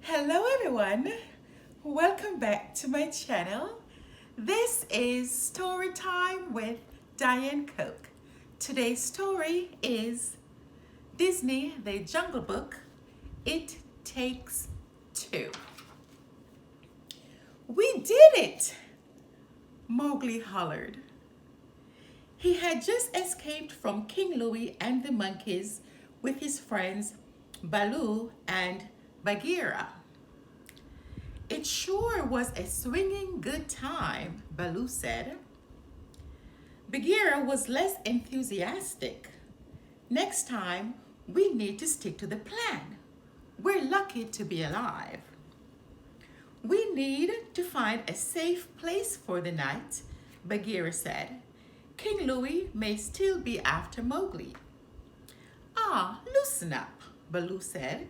Hello everyone, welcome back to my channel. This is Story Time with Dianne Cook. Today's story is Disney The Jungle Book, It Takes Two. We did it! Mowgli hollered. He had just escaped from King Louie and the monkeys with his friends Baloo and Bagheera. It sure was a swinging good time, Baloo said. Bagheera was less enthusiastic. Next time, we need to stick to the plan. We're lucky to be alive. We need to find a safe place for the night, Bagheera said. King Louie may still be after Mowgli. Loosen up, Baloo said.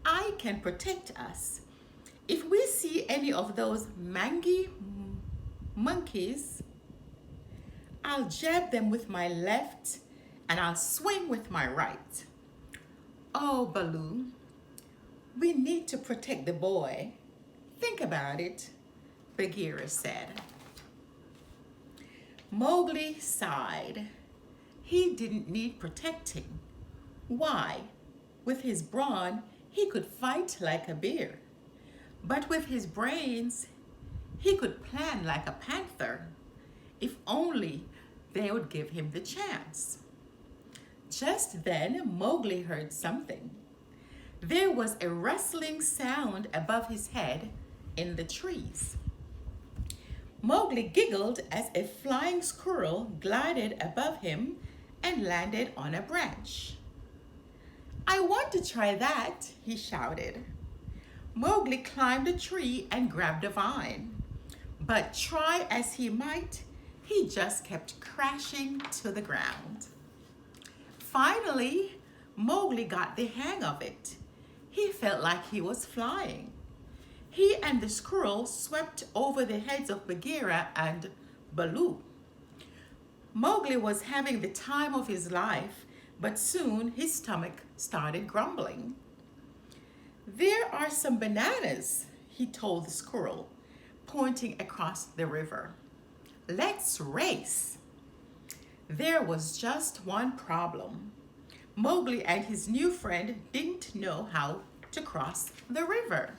I can protect us. If we see any of those mangy monkeys, I'll jab them with my left and I'll swing with my right. Oh, Baloo, we need to protect the boy. Think about it, Bagheera said. Mowgli sighed. He didn't need protecting. Why? With his brawn, he could fight like a bear. But with his brains, he could plan like a panther. If only they would give him the chance. Just then, Mowgli heard something. There was a rustling sound above his head in the trees. Mowgli giggled as a flying squirrel glided above him and landed on a branch. I want to try that, he shouted. Mowgli climbed a tree and grabbed a vine. But try as he might, he just kept crashing to the ground. Finally, Mowgli got the hang of it. He felt like he was flying. He and the squirrel swept over the heads of Bagheera and Baloo. Mowgli was having the time of his life, but soon his stomach started grumbling. There are some bananas, he told the squirrel, pointing across the river. Let's race. There was just one problem. Mowgli and his new friend didn't know how to cross the river.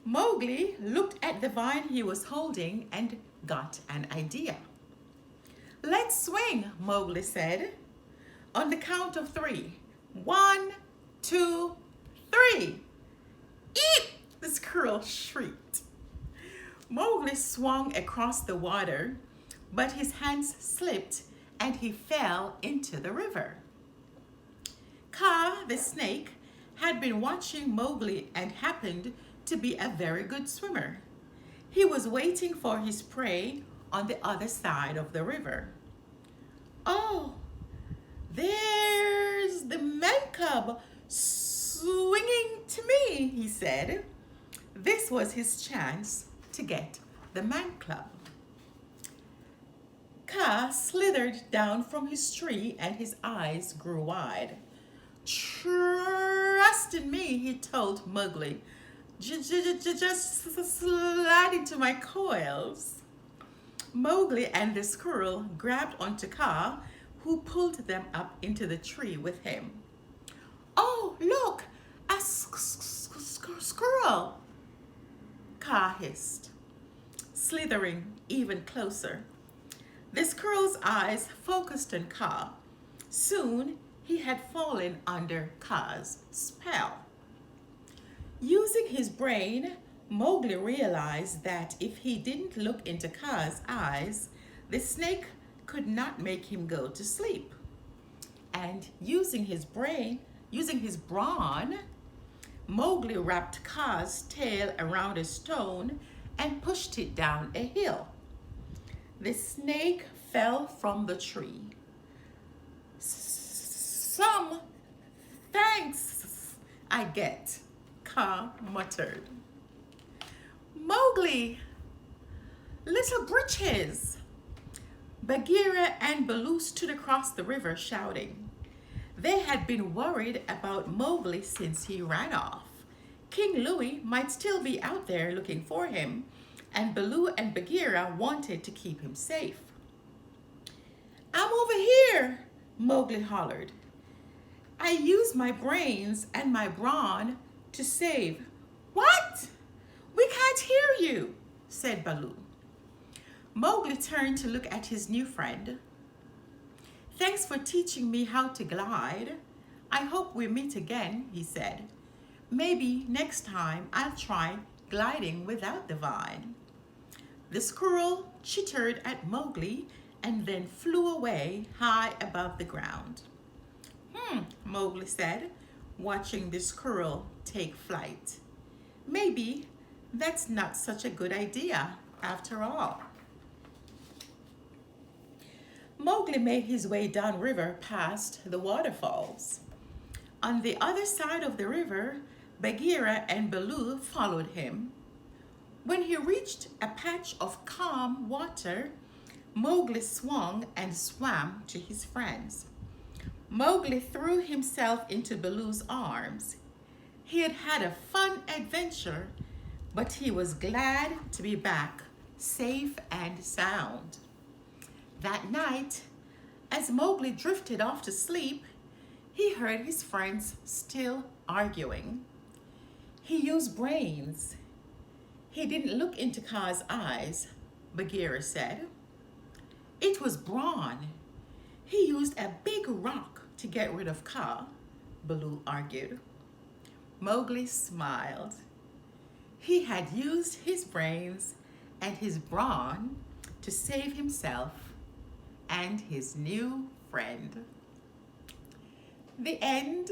Mowgli looked at the vine he was holding and got an idea. Let's swing, Mowgli said. On the count of 3. 1, 2, 3. Eep! The squirrel shrieked. Mowgli swung across the water, but his hands slipped and he fell into the river. Kaa, the snake, had been watching Mowgli and happened to be a very good swimmer. He was waiting for his prey on the other side of the river. Oh, there's the man cub swinging to me, he said. This was his chance to get the man club. Kaa slithered down from his tree and his eyes grew wide. Trust in me, he told Mowgli. Just slide into my coils. Mowgli and the squirrel grabbed onto Kaa, who pulled them up into the tree with him. Oh, look, a squirrel, Kaa hissed, slithering even closer. The squirrel's eyes focused on Kaa. Soon, he had fallen under Kaa's spell. Using his brain, Mowgli realized that if he didn't look into Kaa's eyes, the snake could not make him go to sleep. And using his brawn, Mowgli wrapped Kaa's tail around a stone and pushed it down a hill. The snake fell from the tree. Some thanks I get, Kaa muttered. Mowgli, little britches! Bagheera and Baloo stood across the river shouting. They had been worried about Mowgli since he ran off. King Louie might still be out there looking for him, and Baloo and Bagheera wanted to keep him safe. "I'm over here," Mowgli hollered. "I used my brains and my brawn to save." "What? We can't hear you," said Baloo. Mowgli turned to look at his new friend. "Thanks for teaching me how to glide. I hope we meet again," he said. "Maybe next time I'll try gliding without the vine." The squirrel chittered at Mowgli and then flew away high above the ground. Mowgli said, watching the squirrel take flight. "Maybe that's not such a good idea after all." Mowgli made his way downriver past the waterfalls. On the other side of the river, Bagheera and Baloo followed him. When he reached a patch of calm water, Mowgli swung and swam to his friends. Mowgli threw himself into Baloo's arms. He had had a fun adventure, but he was glad to be back, safe and sound. That night, as Mowgli drifted off to sleep, he heard his friends still arguing. "He used brains. He didn't look into Kaa's eyes," Bagheera said. "It was brawn. He used a big rock to get rid of Kaa," Baloo argued. Mowgli smiled. He had used his brains and his brawn to save himself and his new friend. The end.